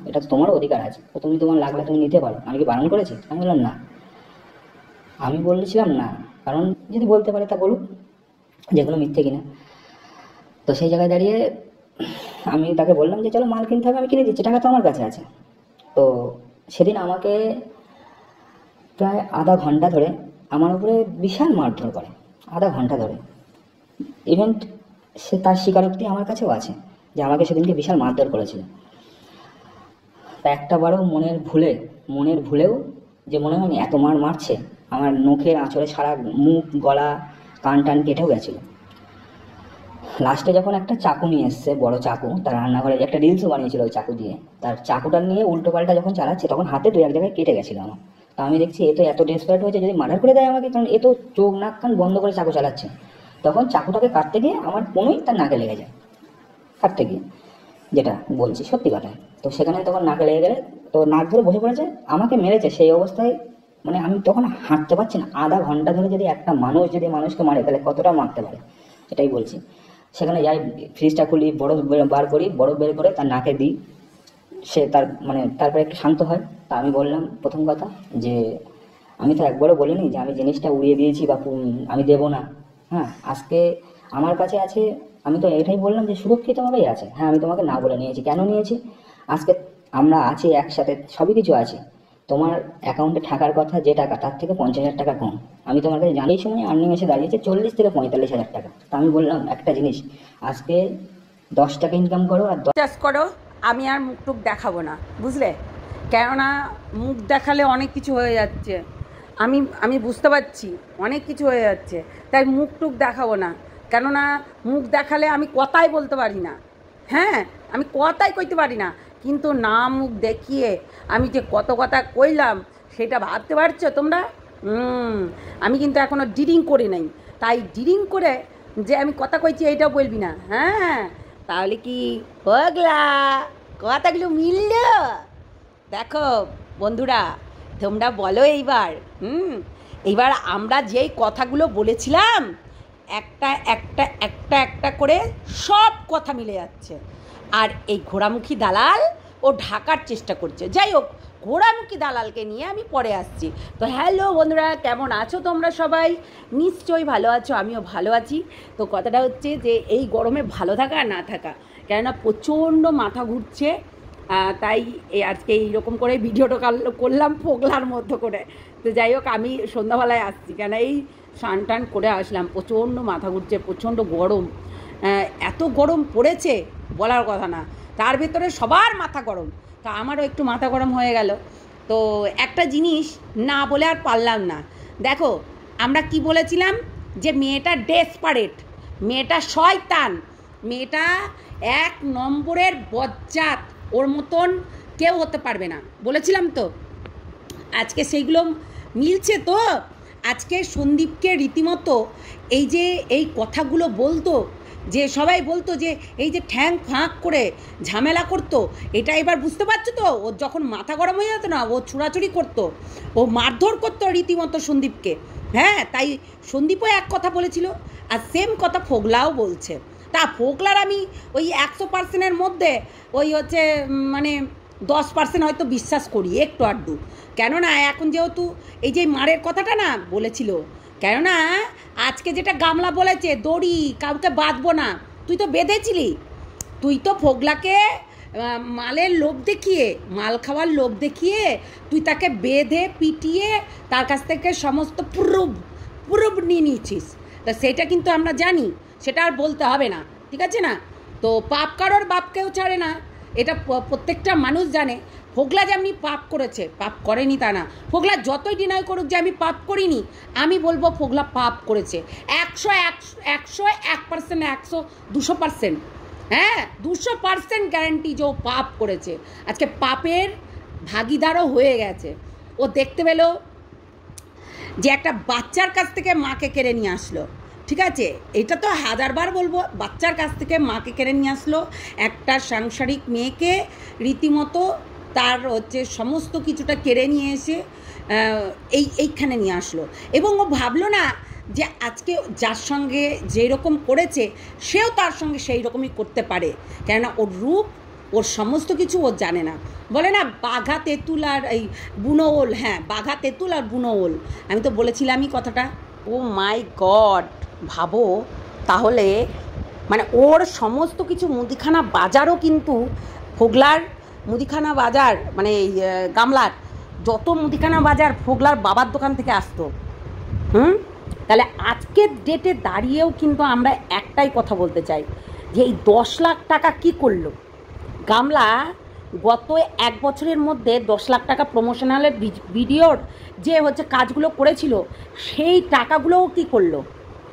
এটা তো তোমারও অধিকার আছে, তো তুমি তোমার লাগলে তুমি নিতে পারো, আমি কি বারণ করেছি? আমি বললাম না, আমি বলেছিলাম না, কারণ যদি বলতে পারে তা বলুক, যেগুলো মিথ্যে কিনা। তো সেই জায়গায় দাঁড়িয়ে আমি তাকে বললাম যে চলো মাল কিনতে হবে, আমি কিনে দিচ্ছি, টাকা তো আমার কাছে আছে। তো সেদিন আমাকে প্রায় আধা ঘন্টা ধরে আমার উপরে বিশাল মারধর করে, আধা ঘন্টা ধরে। ইভেন সে তার স্বীকারোক্তি আমার কাছেও আছে যে আমাকে সেদিনকে বিশাল মারধর করেছিল। তা একটা বারও মনের ভুলেও যে মনে হয়নি এত মারছে, আমার নখের আঁচড়ে সারা মুখ গলা কান টান কেটেও গেছিলো। লাস্টে যখন একটা চাকু নিয়ে এসছে, বড় চাকু, তার রান্নাঘরে একটা রিলসও বানিয়েছিল ওই চাকু দিয়ে, তার চাকুটা নিয়ে উল্টো পাল্টা যখন চালাচ্ছে তখন হাতে দু এক জায়গায় কেটে গেছিলো আমার। তা আমি দেখছি এ তো এত ডেসপারেট হয়েছে, যদি মার্ডার করে দেয় আমাকে, কারণ এ তো চোখ নাক কান বন্ধ করে চাকু চালাচ্ছে। তখন চাকুটাকে কাটতে গিয়ে আমার কোনোই তার নাকে লেগে যায়, কাটতে গিয়ে, যেটা বলছি সত্যি কথা। তো সেখানে তখন নাকে লেগে গেলে তো নাক ধরে বসে পড়েছে, আমাকে মেরেছে সেই অবস্থায়। মানে আমি তখন হাঁটতে পারছি না, আধা ঘন্টা ধরে যদি একটা মানুষ যদি মানুষকে মারে তাহলে কতটা মারতে পারে, এটাই বলছি। সেখানে যাই, ফ্রিজটা খুলি, বরফ বার করি, বরফ বের করে তার নাকে দিই, সে তারপরে একটু শান্ত হয়। তা আমি বললাম প্রথম কথা যে আমি তো একবারও বলিনি যে আমি জিনিসটা উড়িয়ে দিয়েছি বা আমি দেবো না। হ্যাঁ, আজকে আমার কাছে আছে, আমি তো এটাই বললাম যে সুরক্ষিতভাবেই আছে। হ্যাঁ, আমি তোমাকে না বলে নিয়েছি, কেন নিয়েছি? আজকে আমরা আছি একসাথে, সবই কিছু আছে। তোমার অ্যাকাউন্টে থাকার কথা যে টাকা, তার থেকে 50,000 টাকা কম। আমি তোমার কাছে জানি, এই সময় আর্নিং এসে দাঁড়িয়েছে 40 থেকে 45,000 টাকা। তা আমি বললাম একটা জিনিস, আজকে 10 টাকা ইনকাম করো আর চাষ করো, আমি আর মুখ টুক দেখাবো না, বুঝলে? কেননা মুখ দেখালে অনেক কিছু হয়ে যাচ্ছে, আমি বুঝতে পারছি অনেক কিছু হয়ে যাচ্ছে, তাই মুখ টুক দেখাবো না। কেননা মুখ দেখালে আমি কথাই বলতে পারি না, হ্যাঁ, আমি কথাই কইতে পারি না। কিন্তু না মুখ দেখিয়ে আমি যে কত কথা কইলাম সেটা ভাবতে পারছো তোমরা? আমি কিন্তু এখনও ডিরিং করি নাই, তাই ডিরিং করে যে আমি কথা কইছি এইটাও বলবি না, হ্যাঁ? তাহলে কি হগলা কথাগুলো মিলল? দেখো বন্ধুরা, তোমরা বলো এইবার, এইবার আমরা যেই কথাগুলো বলেছিলাম একটা একটা একটা একটা করে সব কথা মিলে যাচ্ছে। আর এই ঘোড়ামুখী দালাল ও ঢাকার চেষ্টা করছে। যাই হোক, ঘোড়ামুখী দালালকে নিয়ে আমি পরে আসছি। তো হ্যালো বন্ধুরা, কেমন আছো তোমরা সবাই? নিশ্চয়ই ভালো আছো, আমিও ভালো আছি। তো কথাটা হচ্ছে যে এই গরমে ভালো থাকা আর না থাকা, কেননা প্রচণ্ড মাথা ঘুরছে, তাই আজকে এইরকম করে ভিডিওটা করলাম ফোগলার মধ্যে করে। তো যাই হোক, আমি সন্ধ্যাবেলায় আসছি, কেন এই স্নান টান করে আসলাম, প্রচণ্ড মাথা ঘুরছে, প্রচণ্ড গরম, এত গরম পড়েছে বলার কথা না, তার ভেতরে সবার মাথা গরম, তা আমারও একটু মাথা গরম হয়ে গেল। তো একটা জিনিস না বলে আর পারলাম না। দেখো, আমরা কি বলেছিলাম যে মেয়েটা ডেসপারেট, মেয়েটা শয়তান, মেয়েটা 1 নম্বরের বজ্জাত, ওর মতন কেউ হতে পারবে না বলেছিলাম তো। আজকে সেইগুলো মিলছে তো। আজকে সন্দীপকে রীতিমতো এই কথাগুলো বলতো, যে সবাই বলতো যে এই যে ঠ্যাং ফাঁক করে ঝামেলা করতো, এটা এবার বুঝতে পারছো তো? ওর যখন মাথা গরম হয়ে যেত না, ও ছুড়াছুড়ি করতো, ও মারধর করতো রীতিমতো সন্দীপকে। হ্যাঁ, তাই সন্দীপও এক কথা বলেছিল, আর সেম কথা ফোগলাও বলছে। তা ফোগলার আমি ওই 100%-এর মধ্যে ওই হচ্ছে মানে 10% হয়তো বিশ্বাস করি, একটু আধটু। কেননা এখন যেহেতু এই যে মারের কথাটা না বলেছিল, কেননা আজকে যেটা গামলা বলেছে দড়ি কাউকে বাঁধবো না, তুই তো বেঁধেছিলি, তুই তো ফোগলাকে মালের লোভ দেখিয়ে, মাল খাওয়ার লোভ দেখিয়ে তুই তাকে বেঁধে পিটিয়ে তার কাছ থেকে সমস্ত প্রুফ নিয়ে নিয়েছিস। তা সেটা কিন্তু আমরা জানি, সেটা আর বলতে হবে না, ঠিক আছে না? তো পাপ কারোর বাপকেও ছাড়ে না, এটা প্রত্যেকটা মানুষ জানে। ফোগলা যে আমি পাপ করেছে, পাপ করেনি তা না। ফোগলা যতই ডিনাই করুক যে আমি পাপ করিনি, আমি বলবো ফোগলা পাপ করেছে 101%, 200%, হ্যাঁ 200% গ্যারান্টি যে ও পাপ করেছে। আজকে পাপের ভাগিদারও হয়ে গেছে। ও দেখতে পেল যে একটা বাচ্চার কাছ থেকে মাকে কেড়ে নিয়ে আসলো, ঠিক আছে, এটা তো 1000বার বলবো, বাচ্চার কাছ থেকে মাকে কেড়ে নিয়ে আসলো, একটা সাংসারিক মেয়েকে রীতিমতো তার হচ্ছে সমস্ত কিছুটা কেড়ে নিয়ে এসে এইখানে নিয়ে আসলো। এবং ও ভাবলো না যে আজকে যার সঙ্গে যেই রকম করেছে সেও তার সঙ্গে সেই রকমই করতে পারে, কেননা ওর রূপ, ওর সমস্ত কিছু ও জানে না। বলে না বাঘা তেঁতুল আর এই বুনো ওল, হ্যাঁ বাঘা তেঁতুল আর বুনো ওল, আমি তো বলেছিলামই কথাটা। ও মাই গড, ভাবো তাহলে, মানে ওর সমস্ত কিছু মুদিখানা বাজারও কিন্তু ফোগলার মুদিখানা বাজার, মানে এই গামলার যত মুদিখানা বাজার ফোগলার বাবার দোকান থেকে আসতো। তাহলে আজকের ডেটে দাঁড়িয়েও কিন্তু আমরা একটাই কথা বলতে চাই যে এই 10 লাখ টাকা কি করলো গামলা। গত 1 বছরের মধ্যে 10 লাখ টাকা প্রমোশনালের ভিডিওর যে হচ্ছে কাজগুলো করেছিল, সেই টাকাগুলোও কি করলো,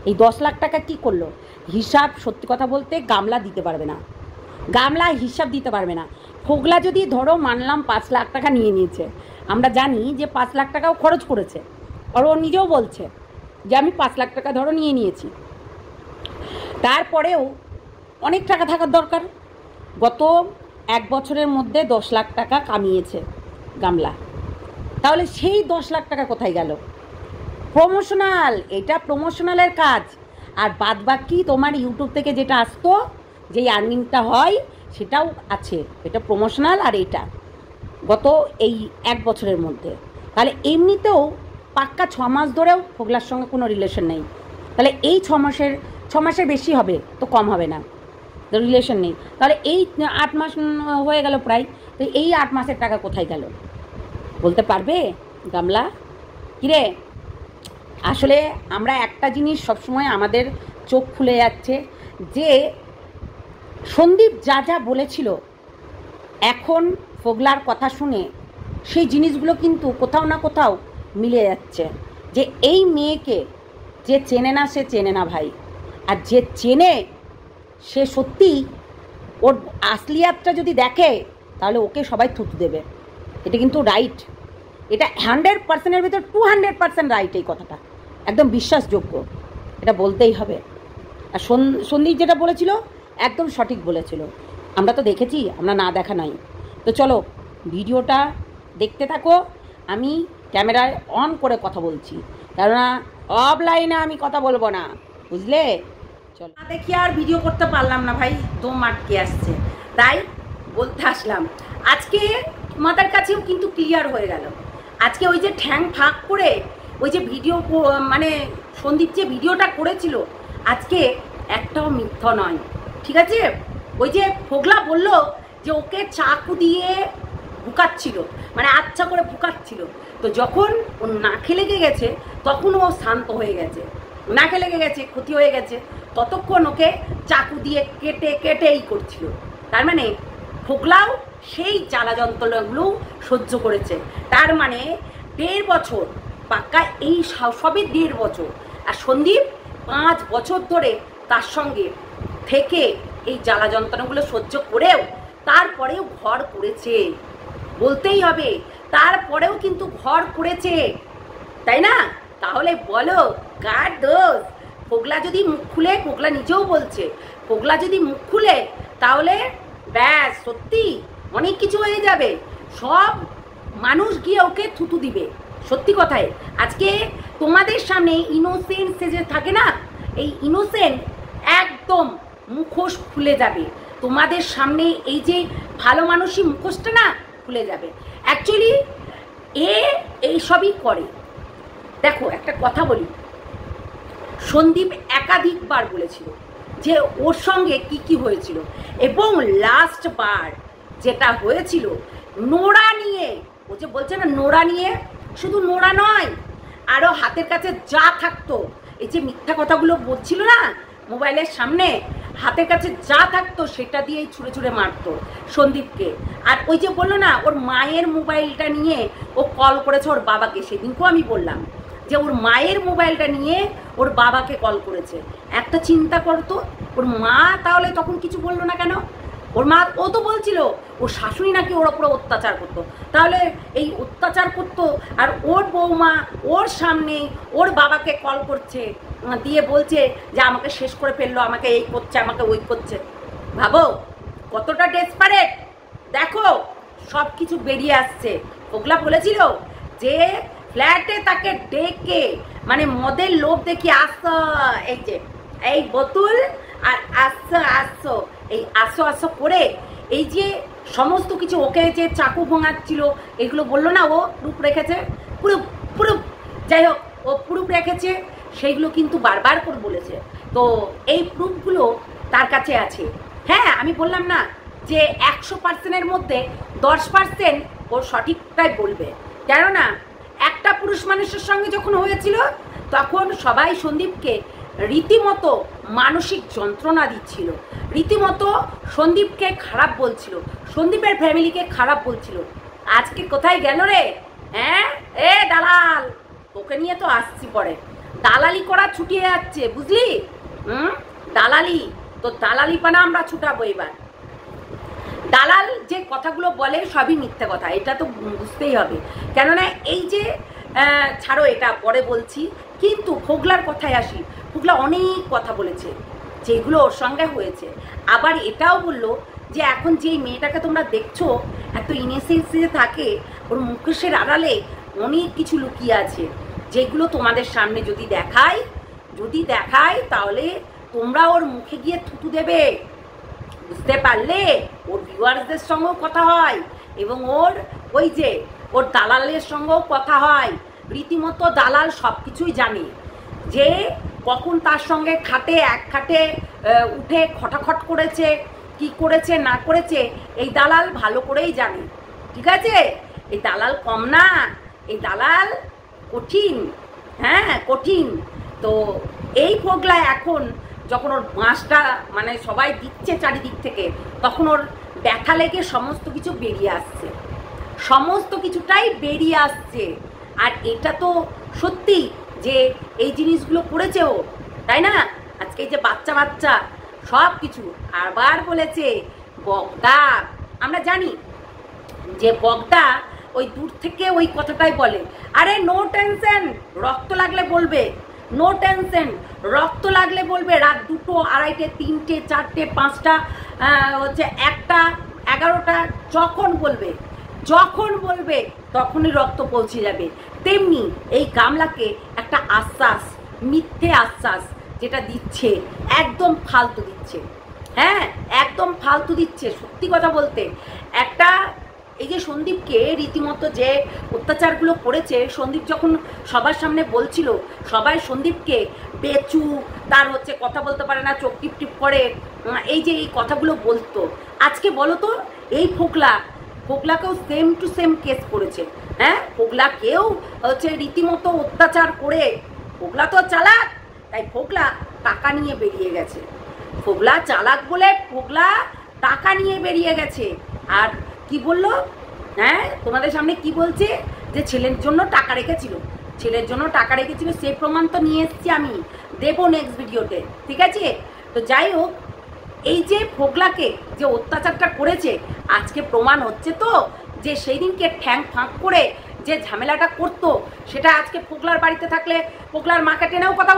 এই 10 লাখ টাকা কি করলো হিসাব সত্যি কথা বলতে গামলা দিতে পারবে না, গামলা হিসাব দিতে পারবে না। ফোগলা যদি ধরো মানলাম 5 লাখ টাকা নিয়ে নিয়েছে, আমরা জানি যে 5 লাখ টাকাও খরচ করেছে, আর ও নিজেও বলছে যে আমি 5 লাখ টাকা ধরো নিয়ে নিয়েছি, তারপরেও অনেক টাকা থাকার দরকার। গত 1 বছরের মধ্যে 10 লাখ টাকা কামিয়েছে গামলা, তাহলে সেই 10 লাখ টাকা কোথায় গেল? প্রমোশনাল, এটা প্রমোশনালের কাজ। আর বাদ বাকি তোমার ইউটিউব থেকে যেটা আসতো, যেই আর্নিংটা হয় সেটাও আছে, এটা প্রমোশনাল। আর এটা গত এই 1 বছরের মধ্যে, তাহলে এমনিতেও পাক্কা 6 মাস ধরেও ফোগলার সঙ্গে কোনো রিলেশন নেই। তাহলে এই 6 মাসের বেশি হবে তো কম হবে না, রিলেশন নেই। তাহলে এই 8 মাস হয়ে গেল প্রায়, তো এই 8 মাসের টাকা কোথায় গেল বলতে পারবে গামলা? কিরে, আসলে আমরা একটা জিনিস সবসময় আমাদের চোখ খুলে যাচ্ছে যে সন্দীপ যা যা বলেছিল, এখন ফোগলার কথা শুনে সেই জিনিসগুলো কিন্তু কোথাও না কোথাও মিলে যাচ্ছে। যে এই মেয়েকে যে চেনে না সে চেনে না ভাই, আর যে চেনে সে সত্যি ওর আসলিয়াতটা যদি দেখে তাহলে ওকে সবাই থুতু দেবে। এটা কিন্তু রাইট, এটা 100%-এর ভিতর 200% রাইট, এই কথাটা একদম বিশ্বাসযোগ্য, এটা বলতেই হবে। আর সন্দীপ যেটা বলেছিল একদম সঠিক বলেছিল, আমরা তো দেখেছি, আমরা না দেখা নাই। তো চলো ভিডিওটা দেখতে থাকো, আমি ক্যামেরায় অন করে কথা বলছি, কেননা অফলাইনে আমি কথা বলবো না, বুঝলে? চলো, না দেখি আর ভিডিও করতে পারলাম না ভাই, দম আটকে আসছে, তাই বলতে আসলাম। আজকে তোমাদের কাছেও কিন্তু ক্লিয়ার হয়ে গেল। আজকে ওই যে ঠ্যাং ফাঁক করে ওই যে ভিডিও, মানে সন্দীপ যে ভিডিওটা করেছিল, আজকে একটাও মিথ্যা নয়, ঠিক আছে? ওই যে ফোগলা বলল যে ওকে চাকু দিয়ে ভুকাচ্ছিল, মানে আচ্ছা করে ভুকাচ্ছিল, তো যখন ও নাকে লেগে গেছে তখন ও শান্ত হয়ে গেছে, নাকে লেগে গেছে, ক্ষতি হয়ে গেছে, ততক্ষণ ওকে চাকু দিয়ে কেটে কেটেই করছিল। তার মানে ফোগলাও সেই জ্বালা যন্ত্রণাগুলো সহ্য করেছে। তার মানে 1.5 বছর পাক্কা, এই সবে 1.5 বছর। আর সন্দীপ 5 বছর ধরে তার সঙ্গে থেকে এই জ্বালা যন্ত্রণাগুলো সহ্য করেও তারপরেও ঘর করেছে, বলতেই হবে, তারপরেও কিন্তু ঘর করেছে, তাই না? তাহলে বলো কার দোষ? ফোগলা যদি মুখ খুলে, ফোগলা নিজেও বলছে, ফোগলা যদি মুখ খুলে তাহলে ব্যাস সত্যি অনেক কিছু হয়ে যাবে, সব মানুষ গিয়ে ওকে থুতু দিবে। সত্যি কথাই, আজকে তোমাদের সামনে ইনোসেন্ট সেজে থাকে না, এই ইনোসেন্ট একদম মুখোশ খুলে যাবে তোমাদের সামনে, এই যে ভালো মানুষই মুখোশটা না খুলে যাবে। অ্যাকচুয়ালি এই সবই করে। দেখো একটা কথা বলি, সন্দীপ একাধিকবার বলেছিল যে ওর সঙ্গে কি কি হয়েছিল, এবং লাস্ট বার যেটা হয়েছিল নোরা নিয়ে, ও যে বলছে না নোরা নিয়ে, শুধু নোরা নয়, আরও হাতের কাছে যা থাকতো, এই যে মিথ্যা কথাগুলো বলছিল না মোবাইলের সামনে, হাতের কাছে যা থাকতো সেটা দিয়েই ছুঁড়ে ছুঁড়ে মারতো সন্দীপকে। আর ওই যে বললো না ওর মায়ের মোবাইলটা নিয়ে ও কল করেছে ওর বাবাকে, সেদিনকেও আমি বললাম যে ওর মায়ের মোবাইলটা নিয়ে ওর বাবাকে কল করেছে। একটা চিন্তা করতো, ওর মা তাহলে তখন কিছু বললো না কেন? ওর মা, ও তো বলছিল ওর শাশুড়ি নাকি ওর ওপরে অত্যাচার করতো, তাহলে এই অত্যাচার করতো আর ওর বৌমা ওর সামনে ওর বাবাকে কল করছে, দিয়ে বলছে যে আমাকে শেষ করে ফেললো, আমাকে এই করছে, আমাকে ওই করছে। ভাবো কতটা ডেসপারেট, দেখো সব কিছু বেরিয়ে আসছে। ওগুলা বলেছিল যে ফ্ল্যাটে তাকে ডেকে, মানে মদের লোভ দেখি আসো, এই যে এই বোতল আর আসো আসো, এই আসো আসো করে এই যে সমস্ত কিছু ওকে যে চাকু ভোঙাচ্ছিল এগুলো বললো না ও প্রুফ রেখেছে, প্রুফ যাই হোক ও প্রুফ রেখেছে, সেইগুলো কিন্তু বারবার করে বলেছে। তো এই প্রুফগুলো তার কাছে আছে। হ্যাঁ, আমি বললাম না যে 100%-এর মধ্যে 10% ও সঠিকটাই বলবে, কেননা একটা পুরুষ মানুষের সঙ্গে যখন হয়েছিল তখন সবাই সন্দীপকে রীতিমতো মানসিক যন্ত্রণা দিচ্ছিল, রীতিমতো সন্দীপকে খারাপ বলছিল, সন্দীপের ফ্যামিলিকে খারাপ বলছিল। আজকে কোথায় গেল রে? হ্যাঁ, এ দালাল, তোকে নিয়ে তো আসছি পরে। দালালি করা ছুটিয়ে যাচ্ছে, বুঝলি? দালালি, তো দালালি পানা আমরা ছুটাবো এবার। দালাল যে কথাগুলো বলে সবই মিথ্যে কথা, এটা তো বুঝতেই হবে। কেননা এই যে ছাড়ো, এটা পরে বলছি, কিন্তু ফোগলার কথায় আসি। ফোগলা অনেক কথা বলেছে যেগুলো ওর সঙ্গে হয়েছে। আবার এটাও বললো যে এখন যেই মেয়েটাকে তোমরা দেখছো এত ইনোসেন্সে থাকে, ওর মুখোশের আড়ালে অনেক কিছু লুকিয়ে আছে, যেগুলো তোমাদের সামনে যদি দেখায় তাহলে তোমরা ওর মুখে গিয়ে থুতু দেবে, বুঝতে পারলে? ওর ভিউয়ার্সদের সঙ্গেও কথা হয় এবং ওর দালালের সঙ্গেও কথা হয়। রীতিমতো দালাল সব কিছুই জানে, যে কখন তার সঙ্গে এক খাটে উঠে খটাখট করেছে, কি করেছে না করেছে, এই দালাল ভালো করেই জানে। ঠিক আছে? এই দালাল কম না, এই দালাল কঠিন। হ্যাঁ, কঠিন। তো এই ফোগলা এখন যখন ওর বাঁশটা মানে সবাই দিচ্ছে চারিদিক থেকে, তখন ওর ব্যথা লেগে সমস্ত কিছু বেরিয়ে আসছে, সমস্ত কিছুটাই বেরিয়ে আসছে। আর এটা তো সত্যি যে এই জিনিসগুলো করেছে ও, তাই না? আজকে এই যে বাচ্চা সব কিছু আবার বলেছে বগদা। আমরা জানি যে বগদা ওই দূর থেকে ওই কথাটাই বলে, আরে নো টেনশন, রক্ত লাগলে বলবে, নো টেনশন, রক্ত লাগলে বলবে। রাত 2টো, 2:30, 3টে, 4টে, 5টা, 1টা, 11টা, যখন বলবে তখনই রক্ত পৌঁছে যাবে। তেমনি এই গামলাকে একটা আশ্বাস, মিথ্যে আশ্বাস যেটা দিচ্ছে, একদম ফালতু দিচ্ছে। হ্যাঁ, একদম ফালতু দিচ্ছে। সত্যি কথা বলতে, একটা এই যে সন্দীপকে রীতিমতো যে অত্যাচারগুলো করেছে, সন্দীপ যখন সবার সামনে বলছিল, সবাই সন্দীপকে বেচু, তার কথা বলতে পারে না, চোখ টিপ করে, এই যে এই কথাগুলো বলতো। আজকে বলো তো, এই ফোগলাকেও সেম টু সেম কেস করেছে। হ্যাঁ, ফোগলাকেও রীতিমতো অত্যাচার করে, ফোগলা তো চালাক, তাই ফোগলা টাকা নিয়ে বেরিয়ে গেছে। ফোগলা চালাক বলে ফোগলা টাকা নিয়ে বেরিয়ে গেছে। আর কি বললো? হ্যাঁ, তোমাদের সামনে কি বলছে? যে ছেলের জন্য টাকা রেখেছিল, সেই প্রমাণ তো নিয়ে এসেছি আমি, দেবো নেক্সট ভিডিওতে। ঠিক আছে? তো যাই হোক, এই যে ফোগলাকে যে অত্যাচারটা করেছে, আজকে প্রমাণ হচ্ছে তো যে সেই দিনকে ঠ্যাং ফাঁক করে যে ঝামেলাটা করতো, সেটা আজকে ফোগলার বাড়িতে থাকলে ফোগলার মাকে টেনেও কথা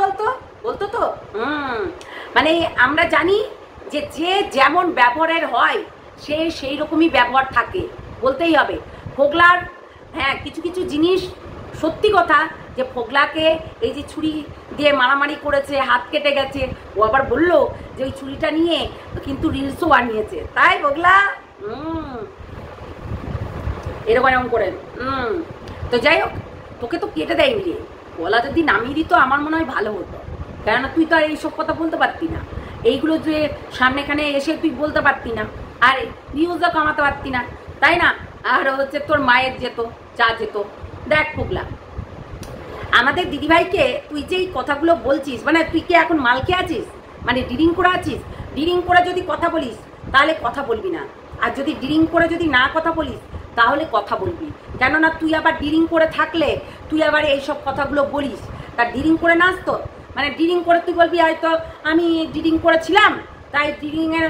বলতো তো। মানে আমরা জানি যে যেমন ব্যবহারের হয় সে সেই রকমই ব্যবহার থাকে, বলতেই হবে। ফোগলার হ্যাঁ কিছু কিছু জিনিস সত্যি কথা, যে ফোগলাকে এই যে ছুরি দিয়ে মারামারি করেছে, হাত কেটে গেছে, ও আবার বললো যে ওই ছুরিটা নিয়ে কিন্তু রিলসও বানিয়েছে, তাই ফোগলা এরকম করে। তো যাই হোক, তোকে তো কেটে দেয়নি রে, গলা যদি নামিয়ে দিত আমার মনে হয় ভালো হতো, কেননা তুই তো আর এইসব কথা বলতে পারতি না, এইগুলো যে সামনেখানে এসে তুই বলতে পারতি না, আর ভিউজও কামাতে পারতি না, তাই না? আর তোর মায়ের যেত। দেখ ফোগলা, আমাদের দিদিভাইকে তুই যে এই কথাগুলো বলছিস, মানে তুই কি এখন মালকে আছিস, মানে ড্রিঙ্ক করে আছিস? ড্রিঙ্ক করে যদি কথা বলিস তাহলে কথা বলবি না, আর যদি ড্রিঙ্ক করে যদি না কথা বলিস তাহলে কথা বলবি। কেননা তুই আবার ড্রিঙ্ক করে থাকলে তুই আবার এইসব কথাগুলো বলিস, তার ড্রিঙ্ক করে নাস তো, মানে ড্রিঙ্ক করে তুই বলবি হয়তো আমি ড্রিঙ্ক করেছিলাম, তাই ড্রিঙ্কের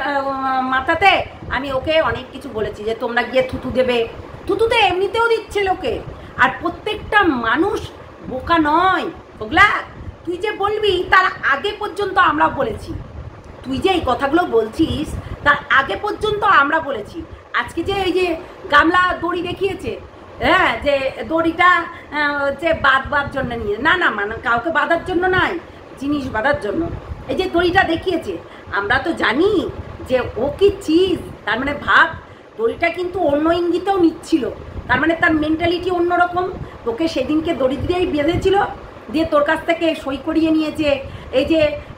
মাথাতে আমি ওকে অনেক কিছু বলেছি যে তোমরা গিয়ে থুতু দেবে। থুতুতে এমনিতেও দিচ্ছে লোকে, আর প্রত্যেকটা মানুষ বোকা নয় ওগুলা। তুই যে বলবি তার আগে পর্যন্ত আমরা বলেছি, তুই যে এই কথাগুলো বলছিস তার আগে পর্যন্ত আমরা বলেছি। আজকে যে এই যে গামলা দড়ি দেখিয়েছে, হ্যাঁ, যে দড়িটা যে বাঁধবার জন্য নিয়ে, না মানে কাউকে বাঁধার জন্য নয়, জিনিস বাঁধার জন্য এই যে দড়িটা দেখিয়েছে। আমরা তো জানি যে ও কি চিজ, তার মানে ভাব, দড়িটা কিন্তু অন্য ইঙ্গিতেও নিচ্ছিল, তার মানে তার মেন্টালিটি অন্যরকম। তোকে সেদিনকে দড়ি দিয়েই বেঁধেছিল, দিয়ে তোর কাছ থেকে সই করিয়ে নিয়েছে।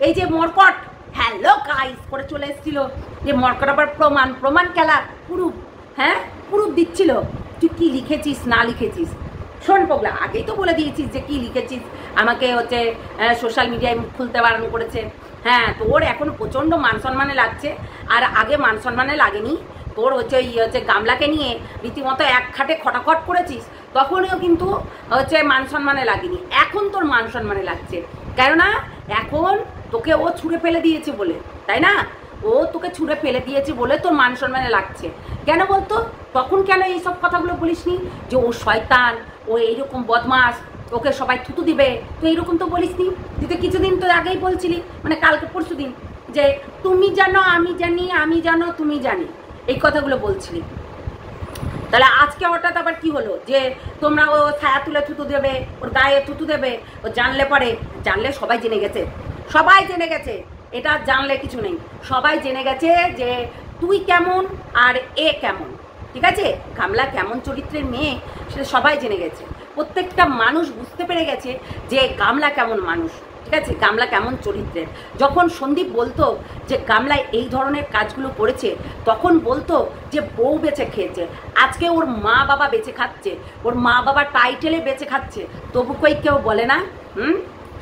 এই যে মরকট হ্যালো গাইস করে চলে এসেছিল, যে মরকট আবার প্রমাণ খেলা প্রুফ, হ্যাঁ প্রুফ দিচ্ছিল তুই কি লিখেছিস না লিখেছিস। শোন পগলা, আগেই তো বলে দিয়েছিস যে কি লিখেছিস, আমাকে হচ্ছে সোশ্যাল মিডিয়ায় মুখ খুলতে বারণ করেছে। হ্যাঁ, তোর এখন প্রচণ্ড মান সম্মানে লাগছে, আর আগে মান সম্মানে লাগেনি। তোর হচ্ছে গামলাকে নিয়ে রীতিমতো এক খাটে খটাখট করেছিস, তখনও কিন্তু হচ্ছে মান সম্মানে লাগেনি। এখন তোর মান সম্মানে লাগছে, কেননা এখন তোকে ও ছুঁড়ে ফেলে দিয়েছে বলে, তাই না? ও তোকে ছুঁড়ে ফেলে দিয়েছে বলে তোর মান সম্মানে লাগছে। কেন বলতো? তখন কেন এইসব কথাগুলো বলিসনি যে ও শয়তান, ও এইরকম বদমাস, ওকে সবাই থুতু দিবে, তো এইরকম তো বলিসনি। তুই তো কিছুদিন তো আগেই বলছিলি, মানে কালকে পরশু দিন, যে তুমি জানো আমি জানি, আমি জানো তুমি জানি, এই কথাগুলো বলছিলি। তাহলে আজকে হঠাৎ আবার কি হলো যে তোমরা ও ছায়া তুলে থুতু দেবে, ওর গায়ে থুতু দেবে, ও জানলে পরে, জানলে সবাই জেনে গেছে, সবাই জেনে গেছে, এটা জানলে কিছু নেই, সবাই জেনে গেছে যে তুই কেমন আর এ কেমন। ঠিক আছে, গামলা কেমন চরিত্রের মেয়ে সেটা সবাই জেনে গেছে, প্রত্যেকটা মানুষ বুঝতে পেরে গেছে যে গামলা কেমন মানুষ। ঠিক আছে, গামলা কেমন চরিত্রের। যখন সন্দীপ বলতো যে গামলা এই ধরনের কাজগুলো করেছে, তখন বলতো যে বউ বেঁচে খেয়েছে, আজকে ওর মা বাবা বেঁচে খাচ্ছে, ওর মা বাবা টাইটেলে বেঁচে খাচ্ছে, তবু কই কেউ বলে না।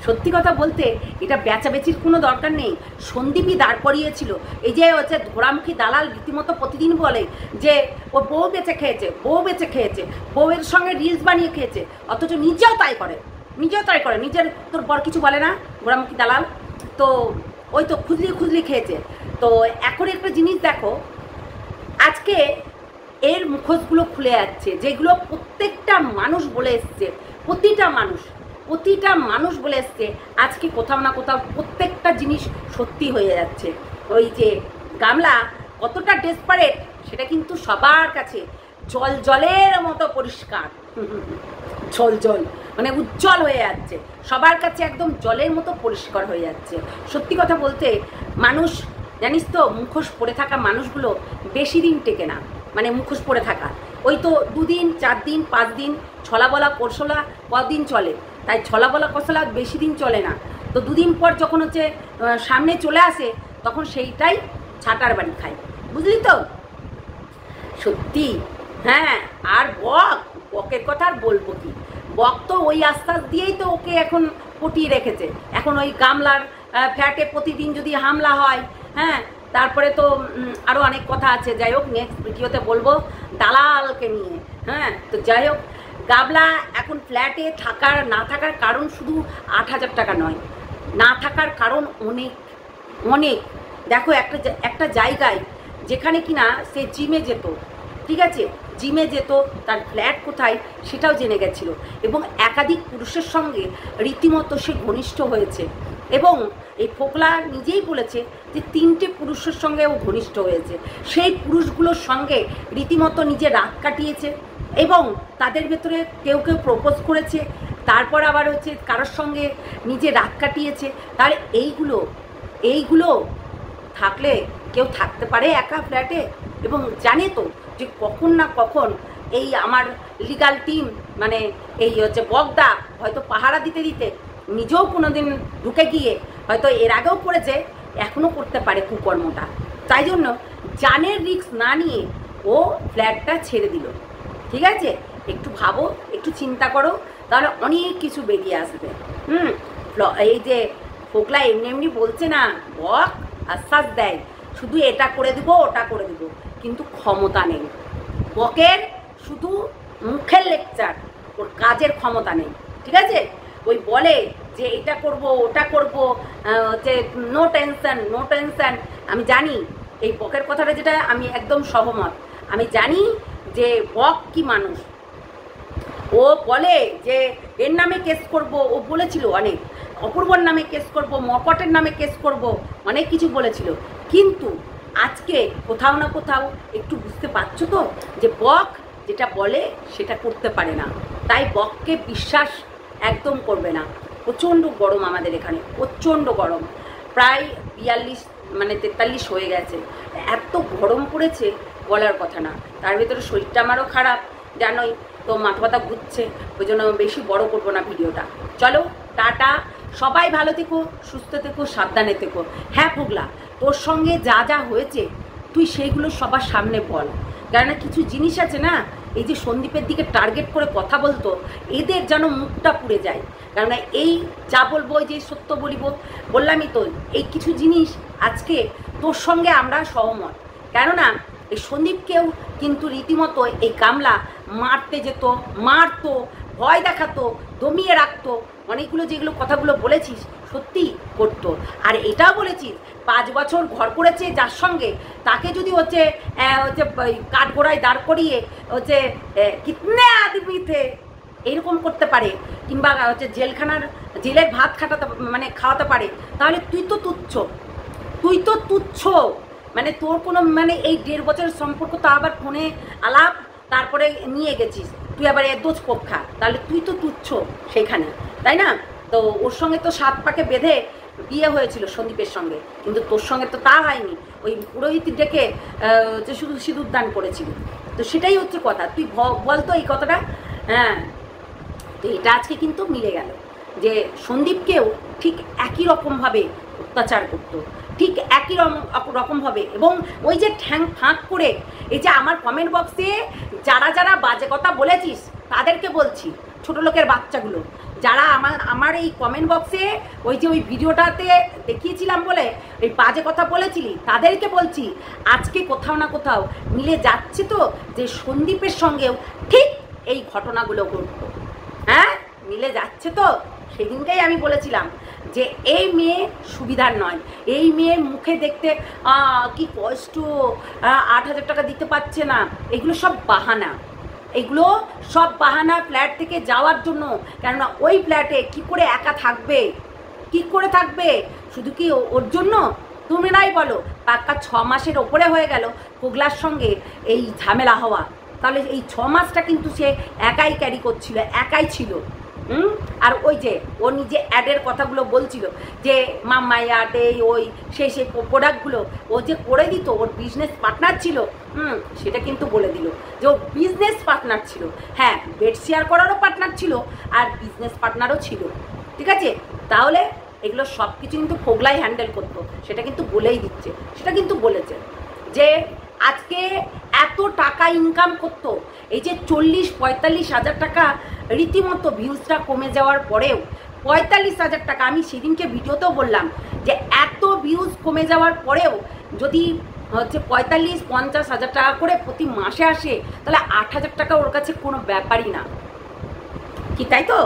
সত্যি কথা বলতে এটা বেচাবেচির কোনো দরকার নেই, সন্দীপই দাঁড় করিয়েছিল। এই যে হচ্ছে ঘোড়ামুখী দালাল রীতিমতো প্রতিদিন বলে যে ও বউ বেঁচে খেয়েছে, বউ বেঁচে খেয়েছে, বউয়ের সঙ্গে রিলস বানিয়ে খেয়েছে, অথচ নিজেও তাই করে, নিজের তোর বর কিছু বলে না, ঘোড়ামুখী দালাল। তো ওই তো খুজলি খেয়েছে। তো এখন একটা জিনিস দেখো, আজকে এর মুখোশগুলো খুলে যাচ্ছে, যেগুলো প্রত্যেকটা মানুষ বলে এসছে, প্রতিটা মানুষ বলে এসছে, আজকে কোথাও না কোথাও প্রত্যেকটা জিনিস সত্যি হয়ে যাচ্ছে। ওই যে গামলা কতটা ডেসপারেট সেটা কিন্তু সবার কাছে জলের মতো পরিষ্কার, জল মানে উজ্জ্বল হয়ে যাচ্ছে, সবার কাছে একদম জলের মতো পরিষ্কার হয়ে যাচ্ছে। সত্যি কথা বলতে মানুষ, জানিস তো, মুখোশ পরে থাকা মানুষগুলো বেশি দিন টেকে না, মানে মুখোশ পরে থাকা ওই তো 2 দিন 4 দিন 5 দিন, ছলা বলা কৌশলা কদিন চলে, তাই ছলা বলা কৌশলা বেশি দিন চলে না। তো 2 দিন পর যখন হচ্ছে সামনে চলে আসে, তখন সেইটাই ছাটার বাড়ি খায়, বুঝলি তো। সত্যি, হ্যাঁ। আর বকের কথা আর বলবো কি, বক তো ওই আশ্বাস দিয়েই তো ওকে এখন পটিয়ে রেখেছে। এখন ওই গামলার ফ্ল্যাটে প্রতিদিন যদি হামলা হয়, হ্যাঁ, তারপরে তো আরও অনেক কথা আছে, যাই হোক নেক্সট ভিডিওতে বলবো দালালকে নিয়ে। হ্যাঁ, তো যাই হোক, গামলা এখন ফ্ল্যাটে থাকার না থাকার কারণ শুধু 8,000 টাকা নয়, না থাকার কারণ অনেক অনেক। দেখো একটা জায়গায় যেখানে কিনা সে জিমে যেত, ঠিক আছে, জিমে যেত, তার ফ্ল্যাট কোথায় সেটাও জেনে গেছিল, এবং একাধিক পুরুষের সঙ্গে রীতিমতো সে ঘনিষ্ঠ হয়েছে। এবং এই ফোকলা নিজেই বলেছে যে 3টে পুরুষের সঙ্গে ও ঘনিষ্ঠ হয়েছে, সেই পুরুষগুলোর সঙ্গে রীতিমতো নিজে রাত কাটিয়েছে, এবং তাদের ভেতরে কেউ প্রপোজ করেছে, তারপর আবার হচ্ছে কারোর সঙ্গে নিজে রাত কাটিয়েছে। তার এইগুলো থাকলে কেউ থাকতে পারে একা ফ্ল্যাটে? এবং জানে তো যে কখন না কখন এই আমার লিগাল টিম, মানে এই হচ্ছে বগদা, হয়তো পাহারা দিতে দিতে নিজেও কোনো দিন ঢুকে গিয়ে হয়তো এর আগেও করেছে, এখনও করতে পারে কুকর্মটা। তাই জন্য জানের রিস্ক না নিয়ে ও ফ্ল্যাটটা ছেড়ে দিল। ঠিক আছে, একটু ভাবো, একটু চিন্তা করো, তাহলে অনেক কিছু বেরিয়ে আসবে। এই যে ফোকলা এমনি বলছে না, বক আশ্বাস দেয় শুধু এটা করে দিব ওটা করে দিব, কিন্তু ক্ষমতা নেই বকের, শুধু মুখের লেকচার, ওর কাজের ক্ষমতা নেই। ঠিক আছে, ওই বলে যে এটা করব ওটা করব, যে নো টেনশন। আমি জানি এই বকের কথাটা, যেটা আমি একদম সহমত, আমি জানি যে বক কি মানুষ। ও বলে যে এর নামে কেস করব, ও বলেছিল অনেক, অপূর্বর নামে কেস করব, মকটের নামে কেস করব, অনেক কিছু বলেছিল, কিন্তু আজকে কোথাও না কোথাও একটু বুঝতে পারছো তো যে বক যেটা বলে সেটা করতে পারে না, তাই বককে বিশ্বাস একদম করবে না। প্রচণ্ড গরম আমাদের এখানে, প্রচণ্ড গরম, প্রায় 42 মানে 43 হয়ে গেছে, এত গরম পড়েছে বলার কথা না। তার ভিতরে শরীরটা আমারও খারাপ জানোই তো, মাথা ব্যথা ঘুরছে, ওই জন্য বেশি বড় করবো না ভিডিওটা। চলো টাটা, সবাই ভালো থেকো, সুস্থ থেকো, সাবধানে থেকো। হ্যাঁ পুগলা, তোর সঙ্গে যা যা হয়েছে তুই সেইগুলো সবার সামনে বল, কেননা কিছু জিনিস আছে না, এই যে সন্দীপের দিকে টার্গেট করে কথা বলতো, এদের যেন মুখটা পুড়ে যায়। কেননা এই যা বলবো, যে সত্য বলিব, বললামই তো, এই কিছু জিনিস আজকে তোর সঙ্গে আমরা সহমত। কেননা এই সন্দীপকেও কিন্তু রীতিমতো এই গামলা মারতে যেত, মারতো, ভয় দেখাতো, দমিয়ে রাখতো, অনেকগুলো যেগুলো কথাগুলো বলেছিস সত্যি করতো। আর এটাও বলেছিস 5 বছর ঘর করেছে যার সঙ্গে, তাকে যদি হচ্ছে কাঠগোড়ায় দাঁড় করিয়ে হচ্ছে কিতনে আদমি থে এরকম করতে পারে, কিংবা হচ্ছে জেলের ভাত মানে খাওয়াতে পারে, তাহলে তুই তো তুচ্ছ। মানে তোর কোনো মানে এই 1.5 বছরের সম্পর্ক, তো আবার ফোনে আলাপ, তারপরে নিয়ে গেছিস তুই আবার দোজ পক্ষা, তাহলে তুই তো তুচ্ছ সেইখানে, তাই না? তো ওর সঙ্গে তো 7 পাকে বেঁধে বিয়ে হয়েছিল সন্দীপের সঙ্গে, কিন্তু তোর সঙ্গে তো তা হয়নি, ওই পুরোহিত ডেকে যে শুধু সিঁদুর দান করেছিল। তো সেটাই হচ্ছে কথা, তুই বলতো এই কথাটা। হ্যাঁ, তো এটা আজকে কিন্তু মিলে গেল যে সন্দীপকেও ঠিক একই রকমভাবে অত্যাচার করতো, ঠিক একই রকমভাবে। এবং ওই যে ঠ্যাং ফাঁক করে, এই যে আমার কমেন্ট বক্সে যারা যারা বাজে কথা বলেছিস তাদেরকে বলছি, ছোট লোকের বাচ্চাগুলো যারা আমার এই কমেন্ট বক্সে ওই যে ওই ভিডিওটাতে দেখিয়েছিলাম বলে ওই বাজে কথা বলেছিলি, তাদেরকে বলছি আজকে কোথাও না কোথাও মিলে যাচ্ছে তো যে সন্দীপের সঙ্গেও ঠিক এই ঘটনাগুলো ঘটতো। হ্যাঁ, মিলে যাচ্ছে তো। সেদিনকেই আমি বলেছিলাম যে এই মেয়ে সুবিধার নয়, এই মেয়ের মুখে দেখতে কি কষ্ট, 8,000 টাকা দিতে পারছে না, এগুলো সব বাহানা, এগুলো সব বাহানা ফ্ল্যাট থেকে যাওয়ার জন্য। কেননা ওই ফ্ল্যাটে কি করে একা থাকবে, কি করে থাকবে, শুধু কি ওর জন্য? তোমরাই বলো, পাক্কা 6 মাসের ওপরে হয়ে গেল পোগলার সঙ্গে এই ঝামেলা হওয়া, তাহলে এই 6 মাসটা কিন্তু সে একাই ক্যারি করছিল, একাই ছিল। আর ওই যে ও নিজে অ্যাডের কথাগুলো বলছিল যে মাম্মা অ্যাড, এই ওই সেই প্রোডাক্টগুলো ও যে করে দিত, ওর বিজনেস পার্টনার ছিল। সেটা কিন্তু বলে দিল যে ওর বিজনেস পার্টনার ছিল। হ্যাঁ, বেড শেয়ার করারও পার্টনার ছিল আর বিজনেস পার্টনারও ছিল, ঠিক আছে? তাহলে এগুলো সব কিছু কিন্তু পোগলাই হ্যান্ডেল করতো, সেটা কিন্তু বলেই দিচ্ছে, সেটা কিন্তু বলেছে যে আজকে এত টাকা ইনকাম করতো, এই যে 40-45 হাজার টাকা রীতিমতো ভিউজটা কমে যাওয়ার পরেও 45,000 টাকা, আমি সেদিনকে ভিডিওতেও বললাম যে এত ভিউজ কমে যাওয়ার পরেও যদি হচ্ছে 45-50 হাজার টাকা করে প্রতি মাসে আসে, তাহলে 8,000 টাকা ওর কাছে কোনো ব্যাপারই না, কি তাই তো?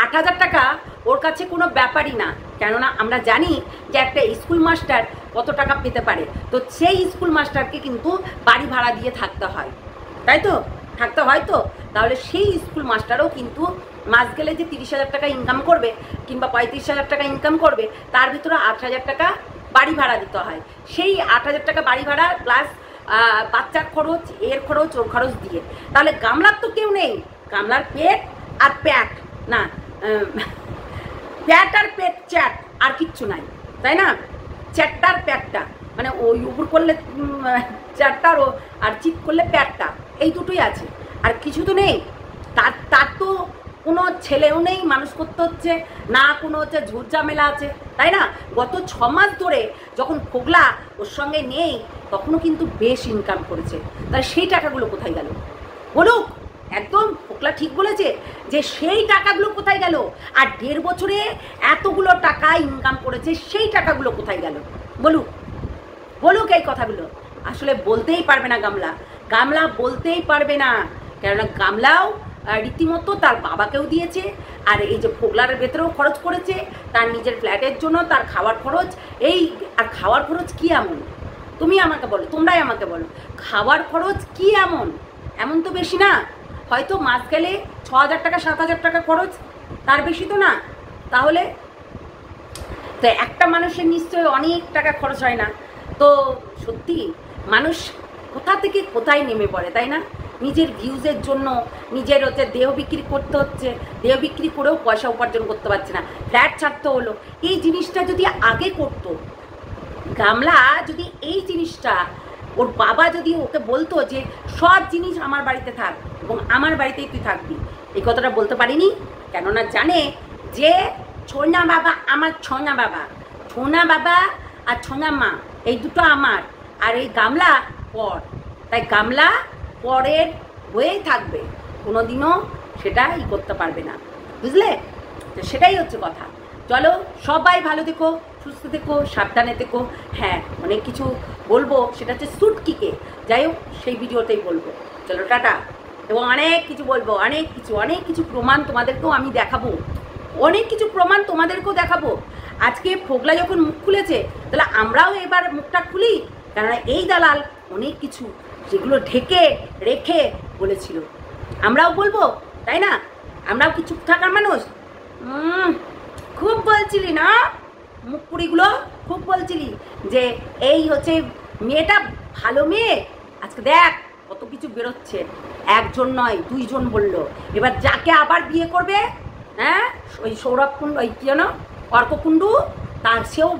8,000 টাকা ওর কাছে কোনো ব্যাপারই না। কেননা আমরা জানি যে একটা স্কুল মাস্টার কত টাকা পেতে পারে, তো সেই স্কুল মাস্টারকে কিন্তু বাড়ি ভাড়া দিয়ে থাকতে হয়, তাই তো? থাকতে হয় তো, তাহলে সেই স্কুল মাস্টারও কিন্তু মাস গেলে যে 30,000 টাকা ইনকাম করবে কিংবা 35,000 টাকা ইনকাম করবে, তার ভিতরে 8,000 টাকা বাড়ি ভাড়া দিতে হয়। সেই 8,000 টাকা বাড়ি ভাড়া প্লাস বাচ্চার খরচ, এর খরচ, ওর খরচ দিয়ে, তাহলে গামলার তো কেউ নেই, গামলার পেট আর প্যাট না, প্যাট আর পেট, চ্যাট আর কিচ্ছু নাই, তাই না? চ্যাটটার প্যাটটা, মানে ওই উপর করলে চ্যাটটার, আর চিৎ করলে প্যাটটা, এই দুটোই আছে, আর কিছু তো নেই। তার তো কোনো ছেলেও নেই, মানুষ করতে হচ্ছে না, কোনো হচ্ছে ঝুট ঝামেলা আছে, তাই না? গত 6 মাস ধরে যখন পোগলা ওর সঙ্গে নেই, তখনও কিন্তু বেশ ইনকাম করেছে, তাহলে সেই টাকাগুলো কোথায় গেল বলুক? একদম পোগলা ঠিক বলেছে যে সেই টাকাগুলো কোথায় গেল? আর 1.5 বছরে এতগুলো টাকা ইনকাম করেছে, সেই টাকাগুলো কোথায় গেল বলুক এই কথাগুলো। আসলে বলতেই পারবে না গামলা বলতেই পারবে না, কেননা গামলাও রীতিমতো তার বাবাকেও দিয়েছে, আর এই যে পোগলার ভেতরেও খরচ করেছে, তার নিজের ফ্ল্যাটের জন্য, তার খাওয়ার খরচ। আর খাওয়ার খরচ কি এমন? তুমি আমাকে বলো, তোমরাই আমাকে বলো, খাওয়ার খরচ কি এমন তো বেশি না, হয়তো মাস গেলে 6,000 টাকা 7,000 টাকা খরচ, তার বেশি তো না। তাহলে তো একটা মানুষের নিশ্চয়ই অনেক টাকা খরচ হয় না। তো সত্যি মানুষ কোথা থেকে কোথায় নেমে পড়ে, তাই না? নিজের ভিউজের জন্য নিজের হচ্ছে দেহ বিক্রি করতে হচ্ছে, দেহ বিক্রি করেও পয়সা উপার্জন করতে পারছে না, ফ্ল্যাট ছাড়তে হলো। এই জিনিসটা যদি আগে করতো, গামলা যদি এই জিনিসটা ওর বাবা যদি ওকে বলতো যে সব জিনিস আমার বাড়িতে থাক এবং আমার বাড়িতেই তুই থাকবি, এই কথাটা বলতে পারিনি। কেননা জানে যে ছোনা বাবা আমার, ছোনা বাবা আর ছোনা মা এই দুটো আমার, আর এই গামলা পর। তাই গামলা পরের হয়েই থাকবে, কোনোদিনও সেটা করতে পারবে না, বুঝলে? তো সেটাই হচ্ছে কথা। চলো সবাই ভালো থেকো, সুস্থ থেকো, সাবধানে থেকো। হ্যাঁ, অনেক কিছু বলবো, সেটা হচ্ছে সুটকিকে, যাই হোক সেই ভিডিওতেই বলবো। চলো টাটা। এবং অনেক কিছু বলবো, অনেক কিছু প্রমাণ তোমাদেরকেও আমি দেখাবো, অনেক কিছু প্রমাণ তোমাদেরকেও দেখাবো। আজকে ফোগলা যখন মুখ খুলেছে, তাহলে আমরাও এবার মুখটা খুলি, কেননা এই দালাল অনেক কিছু যেগুলো ঢেকে রেখে বলেছিল, আমরাও বলবো, তাই না? আমরাও কি চুপ থাকার মানুষ? খুব বলছিলি না মুখপুরিগুলো, খুব বলছিলি যে এই হচ্ছে মেয়েটা ভালো মেয়ে। আজকে দেখ কত কিছু বেরোচ্ছে, একজন নয় দুইজন বললো। এবার যাকে আবার বিয়ে করবে, হ্যাঁ, ওই সৌরভ কুণ্ডু, ওই কি যেন অর্ককুণ্ডু, তার সেও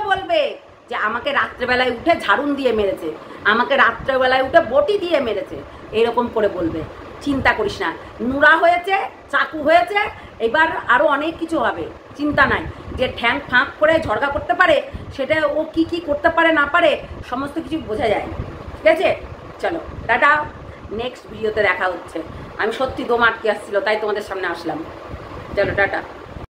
বলবে যে আমাকে রাত্রেবেলায় উঠে ঝাড়ুন দিয়ে মেরেছে, আমাকে রাত্রেবেলায় উঠে বটি দিয়ে মেরেছে, এরকম করে বলবে। চিন্তা করিস না, নুরা হয়েছে, চাকু হয়েছে, এবার আরও অনেক কিছু হবে, চিন্তা নাই। যে ঠ্যাং ফাঁক করে ঝরগা করতে পারে, সেটা ও কি করতে পারে না পারে সমস্ত কিছু বোঝা যায়, ঠিক আছে? চলো টাটা, নেক্সট ভিডিওতে দেখা হচ্ছে। আমি সত্যি দম আটকে আসছিল, তাই তোমাদের সামনে আসলাম। চলো টাটা।